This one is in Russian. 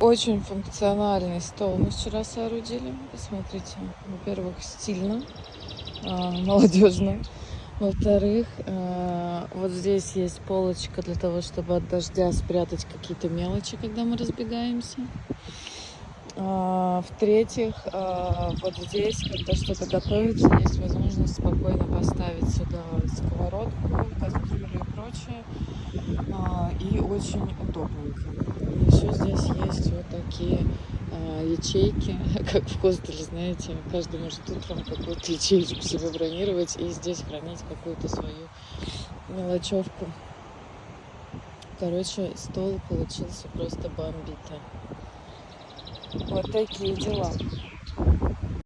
Очень функциональный стол мы вчера соорудили. Посмотрите, во-первых, стильно, молодежно. Во-вторых, вот здесь есть полочка для того, чтобы от дождя спрятать какие-то мелочи, когда мы разбегаемся. В-третьих, вот здесь, когда что-то готовится, есть возможность спокойно поставить сюда сковородку, кастрюлю и прочее. И очень удобненько. Еще здесь есть вот такие ячейки, как в хостеле, знаете, каждый может утром какую-то ячейку себе бронировать и здесь хранить какую-то свою мелочевку. Короче, стол получился просто бомбито. Вот такие дела.